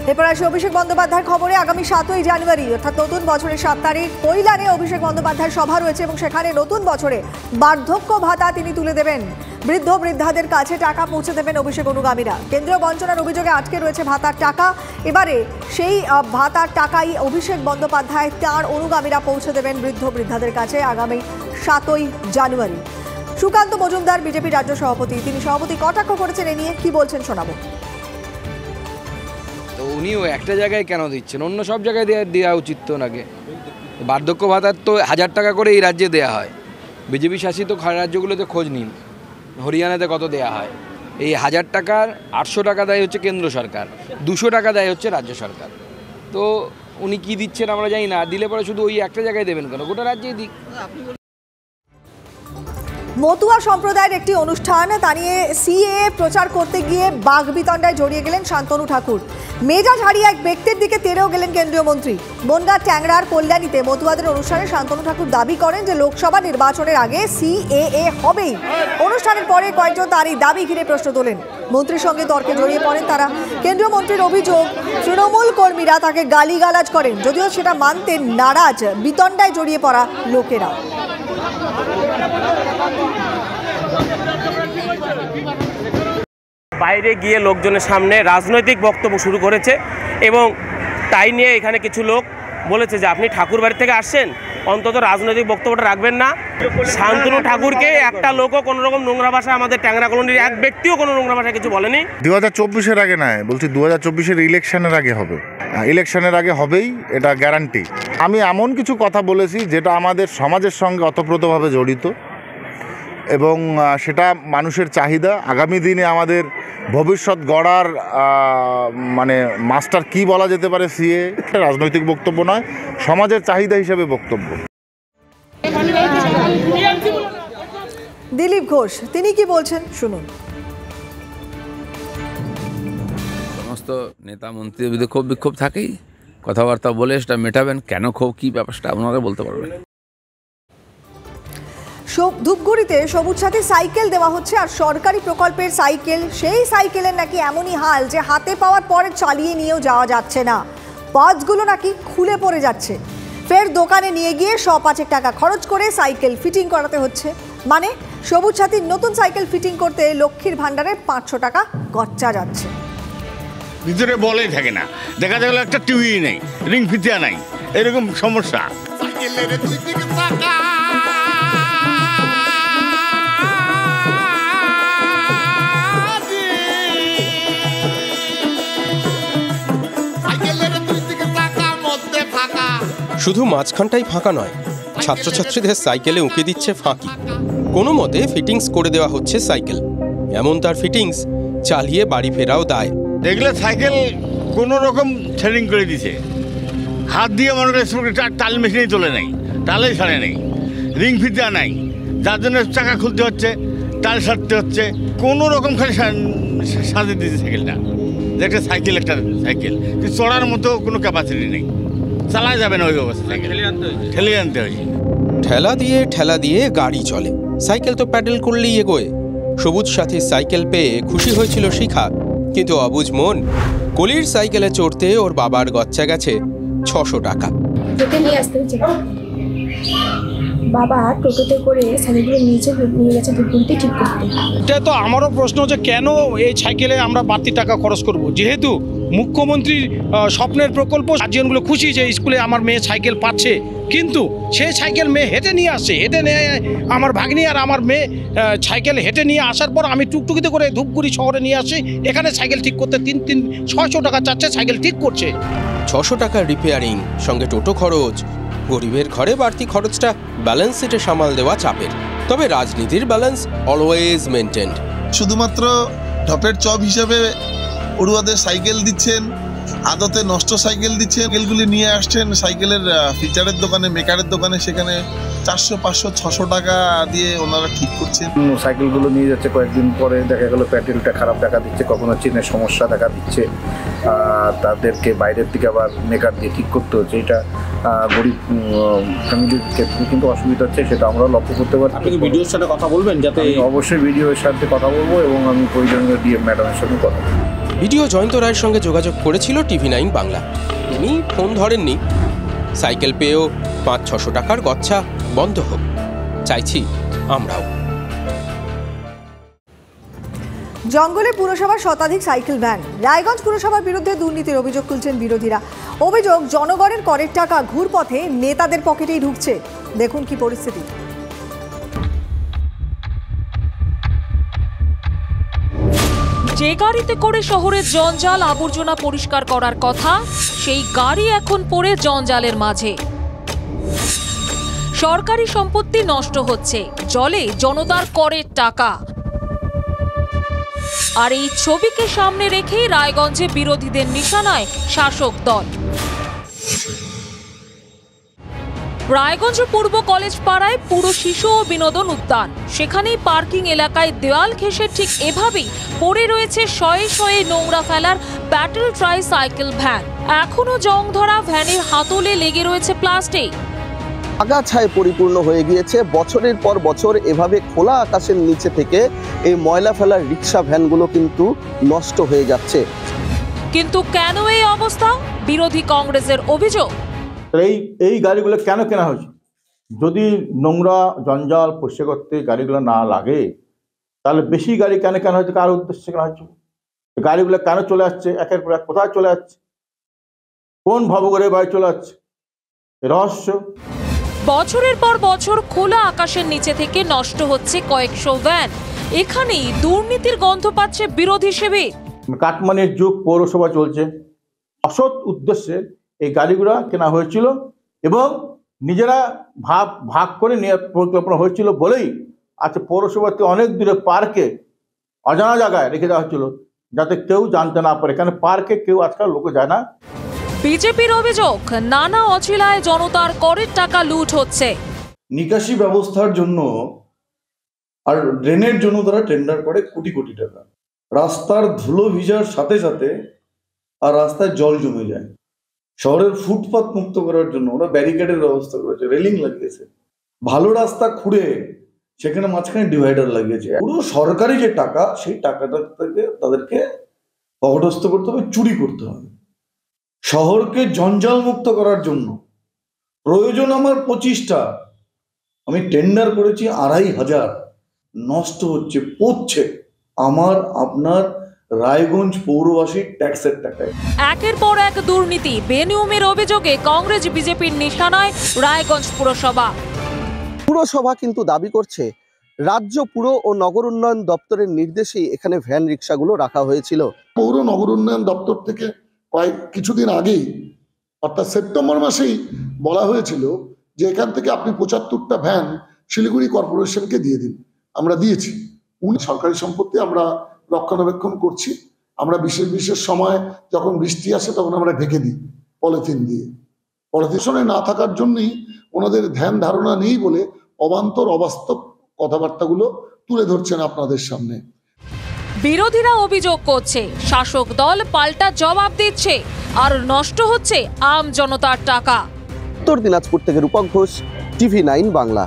এরপর আসে অভিষেক বন্দ্যোপাধ্যায়ের খবরে। আগামী 7ই জানুয়ারি অর্থাৎ নতুন বছরের 7 তারিখ কৈলানে অভিষেক বন্দ্যোপাধ্যায়ের সভা রয়েছে এবং সেখানে নতুন বছরে বার্ধক্য ভাতা তিনি তুলে দেবেন। বৃদ্ধ বৃদ্ধাদের কাছে টাকা পৌঁছে দেবেন অভিষেক অনুগামীরা। কেন্দ্রীয় বঞ্চনার অভিযোগে আটকে রয়েছে ভাতার টাকা। এবারে সেই ভাতার টাকাই অভিষেক বন্দ্যোপাধ্যায় তাঁর অনুগামীরা পৌঁছে দেবেন বৃদ্ধ বৃদ্ধাদের কাছে আগামী 7ই জানুয়ারি। সুকান্ত মজুমদার বিজেপি রাজ্য সভাপতি, তিনি সভাপতি কটাক্ষ করেছেন, এ নিয়ে কি বলছেন শোনাবো। তো উনিও একটা জায়গায় কেন দিচ্ছেন, অন্য সব জায়গায় দেওয়া উচিত তো ওনাকে। বার্ধক্য ভাতার তো 1000 টাকা করে এই রাজ্যে দেওয়া হয়। বিজেপি শাসিত রাজ্যগুলোতে খোঁজ নিন, হরিয়ানাতে কত দেওয়া হয়। এই 1000 টাকার 800 টাকা দেয় হচ্ছে কেন্দ্র সরকার, 200 টাকা দেয় হচ্ছে রাজ্য সরকার। তো উনি কি দিচ্ছেন আমরা জানি না, দিলে পরে শুধু ওই একটা জায়গায় দেবেন কেন, গোটা রাজ্যেই দিক। মতুয়া সম্প্রদায়ের একটি অনুষ্ঠান, তা নিয়ে সিএএ প্রচার করতে গিয়ে বাগবিতণ্ডায় জড়িয়ে গেলেন শান্তনু ঠাকুর। মেজাজ হারিয়ে এক ব্যক্তির দিকে তেড়েও গেলেন কেন্দ্রীয় মন্ত্রী। বনগাঁ ট্যাংরার কল্যাণীতে মতুয়াদের অনুষ্ঠানে শান্তনু ঠাকুর দাবি করেন যে লোকসভা নির্বাচনের আগে সিএএ হবেই। অনুষ্ঠানের পরে কয়েকজন তার এই দাবি ঘিরে প্রশ্ন তোলেন। মন্ত্রীর সঙ্গে তর্কে জড়িয়ে পড়েন তারা। কেন্দ্রীয় মন্ত্রীর অভিযোগ, তৃণমূল কর্মীরা তাকে গালিগালাজ করেন, যদিও সেটা মানতে নারাজ বিতণ্ডায় জড়িয়ে পড়া লোকেরা। বাইরে গিয়ে লোকজনের সামনে রাজনৈতিক বক্তব্য শুরু করেছে এবং তাই নিয়ে এখানে কিছু লোক বলেছে যে আপনি ঠাকুর বাড়ি থেকে আসছেন, অন্তত রাজনৈতিক বক্তব্যটা রাখবেন না। শান্তনু ঠাকুরকে একটা লোকও কোনো রকম নোংরা ভাষা, আমাদের ট্যাংরা কলোনির এক ব্যক্তিও কোনো নোংরা ভাষায় কিছু বলেনি। 2024-এর আগে নয়, বলছি 2024-এর ইলেকশনের আগে হবে। ইলেকশনের আগে হবেই, এটা গ্যারান্টি। আমি এমন কিছু কথা বলেছি যেটা আমাদের সমাজের সঙ্গে ওতপ্রোতভাবে জড়িত এবং সেটা মানুষের চাহিদা। আগামী দিনে আমাদের ভবিষ্যৎ গড়ার মানে মাস্টার কি বলা যেতে পারে সিএ, রাজনৈতিক বক্তব্য নয়, সমাজের চাহিদা হিসেবে বক্তব্য। দিলীপ ঘোষ তিনি কি বলছেন শুনুন। সমস্ত নেতা মন্ত্রীদের বিরুদ্ধে ক্ষোভ বিক্ষোভ থাকেই, কথাবার্তা বলে সেটা মেটাবেন। কেন ক্ষোভ, কী ব্যাপারটা আপনারা বলতে পারবেন। ধূপগুড়িতে সবুজ সাথী সাইকেল দেওয়া হচ্ছে, আর সরকারি প্রকল্পের সাইকেল, সেই সাইকেলের নাকি এমনই হাল যে হাতে পাওয়ার পরে চালিয়ে নিয়েও যাওয়া যাচ্ছে না। পার্টসগুলো নাকি খুলে পড়ে যাচ্ছে। ফের দোকানে নিয়ে গিয়ে 105 টাকা খরচ করে সাইকেল ফিটিং করাতে হচ্ছে। মানে সবুজ সাথীর নতুন সাইকেল ফিটিং করতে লক্ষ্মীর ভাণ্ডারের 500 টাকা খরচা যাচ্ছে। ভিতরে বলেই থাকে না, দেখা গেল একটা টিভি নেই, রিং ফিতিয়া নাই, এরকম সমস্যা। শুধু মাঝখানটাই ফাঁকা নয়, ছাত্রছাত্রীদের সাইকেলে উঁকে দিচ্ছে ফাঁকি। কোনো মতে ফিটিংস করে দেওয়া হচ্ছে সাইকেল, এমন তার ফিটিংস চালিয়ে বাড়ি ফেরাও দায়। এগুলো সাইকেল কোনো রকম সেটিং করে দিছে, হাত দিয়ে মনে করে টাল মেশিনেই তোলে নেই, টালেই ছাড়ে নেই, রিং ফিতা নাই, যার জন্য চাকা খুলতে হচ্ছে, টাল সারতে হচ্ছে। কোনো রকম খালি সাজিয়ে দিয়েছে সাইকেলটা, যে একটা সাইকেল, একটা সাইকেল কিন্তু চড়ার মতো কোনো ক্যাপাসিটি নেই, চালা যাবে না ওই অবস্থা, ঠেলে আনতে হয়। ঠেলা দিয়ে গাড়ি চলে, সাইকেল তো প্যাডেল করলেই এগোয়। সবুজ সাথী সাইকেল পেয়ে খুশি হয়েছিল শিখা, কিন্তু অবুঝ মন, কলির সাইকেলে চড়তে ওর বাবার গচ্চা গেছে 600 টাকা। বাবা টোটোতে করে সাইকেলগুলো নিয়ে গেছে ধূপগুড়িতে ঠিক করতে। এটা তো আমারও প্রশ্ন যে কেন এই সাইকেলে আমরা বাড়তি টাকা খরচ করব, যেহেতু মুখ্যমন্ত্রীর স্বপ্নের প্রকল্প, গার্জিয়ানগুলো খুশি যে স্কুলে আমার মেয়ে সাইকেল পাচ্ছে, কিন্তু সেই সাইকেল মেয়ে হেঁটে নিয়ে আসছে, হেঁটে নিয়ে আমার ভাগ্নি আর আমার মেয়ে সাইকেল হেঁটে নিয়ে আসার পর আমি টুকটুকিতে করে ধূপগুড়ি শহরে নিয়ে আসি, এখানে সাইকেল ঠিক করতে 600 টাকা চাচ্ছে, সাইকেল ঠিক করছে। 600 টাকার রিপেয়ারিং সঙ্গে টোটো খরচ, গরিবের ঘরে বাড়তি খরচটা ব্যালেন্স শিটে সামাল দেওয়া চাপের। তবে রাজনীতির ব্যালেন্স অলওয়েজ মেনটেন্ড। শুধুমাত্র ঢপের চপ হিসেবে পড়ুয়াদের সাইকেল দিচ্ছেন, আদতে নষ্ট সাইকেল দিচ্ছেন। সাইকেলগুলি নিয়ে আসছেন সাইকেলের ফিচারের দোকানে, মেকারের দোকানে, সেখানে 400, 500, 600 টাকা দিয়ে ওনারা ঠিক করছেন। সাইকেলগুলো নিয়ে যাচ্ছে, কয়েকদিন পরে দেখা গেল প্যাডেলটা খারাপ দেখা দিচ্ছে, কখনো চেনের সমস্যা দেখা দিচ্ছে, তাদেরকে বাইরের থেকে আবার মেকার দিয়ে ঠিক করতে হচ্ছে। এটা গরিব ফ্যামিলির ক্ষেত্রে কিন্তু অসুবিধা হচ্ছে, সেটা আমরা লক্ষ্য করতে পারছি। আপনি ভিডিওর সাথে কথা বলবেন, যাতে অবশ্যই ভিডিওর সাথে কথা বলবো এবং আমি প্রয়োজনীয় ডিএম ম্যাডামের সাথে কথা বলবো। ভিডিও জয়ন্ত রায়ের সঙ্গে যোগাযোগ করেছিল TV9 বাংলা। তিনি ফোন ধরেননি। সাইকেল পেয়েও 500-600 টাকার গচ্ছা বন্ধ হোক চাইছি আমরাও। জঙ্গলে পুরসভার শতাধিক সাইকেল ভ্যান। রায়গঞ্জ পুরসভার বিরুদ্ধে দুর্নীতির অভিযোগ তুলছেন বিরোধীরা। অভিযোগ, জনগণের করের টাকা ঘুরপথে নেতাদের পকেটেই ঢুকছে। দেখুন কি পরিস্থিতি। যে গাড়িতে করে শহরের জঞ্জাল আবর্জনা পরিষ্কার করার কথা, সেই গাড়ি এখন পড়ে জঞ্জালের মাঝে। সরকারি সম্পত্তি নষ্ট হচ্ছে, জলে জনতার করের টাকা। আর এই ছবিকে সামনে রেখেই রায়গঞ্জে বিরোধীদের নিশানায় শাসক দল। রায়গঞ্জ পূর্ব কলেজ পাড়ায় পুরো শিশু ও বিনোদন উদ্যান। সেখানেই পার্কিং এলাকায় দেওয়াল ঘেঁষে ঠিক এভাবেই পড়ে রয়েছে শয়ে শয়ে নোংরা ফেলার ব্যাটেল ট্রাই সাইকেল ভ্যান। এখনো জং ধরা ভ্যানের হাতলে লেগে রয়েছে প্লাস্টিক। আগাছায় পরিপূর্ণ হয়ে গিয়েছে। বছরের পর বছর এভাবে খোলা আকাশের নিচে থেকে এই ময়লা ফেলার রিক্সা ভ্যানগুলো কিন্তু নষ্ট হয়ে যাচ্ছে। কিন্তু কেন এই অবস্থা? বিরোধী কংগ্রেসের অভিযোগ, এই গাড়িগুলো কেন কেনা হয়েছে? যদি নোংরা জঞ্জাল পরিষ্কার করতে গাড়িগুলো না লাগে, তাহলে বেশি গাড়ি কেন কেনা হয়েছে? কার উদ্দেশ্যে কেনা হয়েছে? গাড়িগুলো কেন চলে আসছে একের পর এক? কোথায় চলে যাচ্ছে? কোন ভবঘরে বাড়ি চলে যাচ্ছে? রহস্য। বছরের পর বছর খোলা আকাশের নিচে থেকে নষ্ট হচ্ছে কয়েকশো ভ্যান। এখানেই দুর্নীতির গন্ধ পাচ্ছে বিরোধী শিবির। কাটমানির যুগ পৌরসভা চলছে, অসৎ উদ্দেশ্যে এই গাড়িগুলো কেনা হয়েছিল এবং নিজেরা ভাগ করে নিয়ে পরিকল্পনা হয়েছিল বলেই আজকে পৌরসভাতে অনেক দূরে পার্কে অজানা জায়গায় রেখে দেওয়া হয়েছিল, যাতে কেউ জানতে না পারে। কারণ পার্কে কেউ আজকাল লোকে যায় না। বিজেপির অভিযোগ, নানা অছিলায় জনতার করের টাকা লুট হচ্ছে। নিকাশি ব্যবস্থার জন্য আর ড্রেনের জন্য তারা টেন্ডার করে কোটি কোটি টাকা। রাস্তার ধুলো ভিজার সাথে সাথে আর রাস্তায় জল জমে যায়। শহরের ফুটপাত মুক্ত করার জন্য ওরা ব্যারিকেডের ব্যবস্থা করেছে, রেলিং লাগিয়েছে। ভালো রাস্তা খুঁড়ে সেখানে মাঝখানে ডিভাইডার লাগিয়েছে। পুরো সরকারি যে টাকা, সেই টাকাটা থেকে তাদেরকে পকেটস্থ করতে হবে, চুরি করতে হবে। শহরকে জঞ্জাল মুক্ত করার জন্য প্রয়োজন আমার 25টা, আমি টেন্ডার করেছি 2500। নষ্ট হচ্ছে, পড়ছে আমার আপনার রায়গঞ্জ পৌরবাসীর ট্যাক্সের টাকায়। একের পর এক দুর্নীতি, বেনিয়মের অভিযোগে কংগ্রেস বিজেপির নিশানায় রায়গঞ্জ পুরসভা। পুরসভা কিন্তু দাবি করছে রাজ্য পুর ও নগর উন্নয়ন দপ্তরের নির্দেশেই এখানে ভ্যান রিক্সাগুলো রাখা হয়েছিল। পৌর নগর উন্নয়ন দপ্তর থেকে কিছুদিন আগেই, অর্থাৎ সেপ্টেম্বর মাসেই বলা হয়েছিল যে এখান থেকে আপনি 75টা ভ্যান শিলিগুড়ি কর্পোরেশনকে দিয়ে দিন। আমরা দিয়েছি। সরকারি সম্পত্তি আমরা রক্ষণাবেক্ষণ করছি। আমরা বিশেষ বিশেষ সময় যখন বৃষ্টি আসে তখন আমরা ঢেকে দিই পলিথিন দিয়ে। পলিথিনে না থাকার জন্যই ওনাদের ধ্যান ধারণা নেই বলে অবান্তর অবাস্তব কথাবার্তাগুলো তুলে ধরছেন আপনাদের সামনে। বিরোধীরা অভিযোগ করছে শাসক দল পাল্টা জবাব দিচ্ছে, আর নষ্ট হচ্ছে আম জনতার টাকা। উত্তর দিনাজপুর থেকে রূপক ঘোষ, TV9 বাংলা।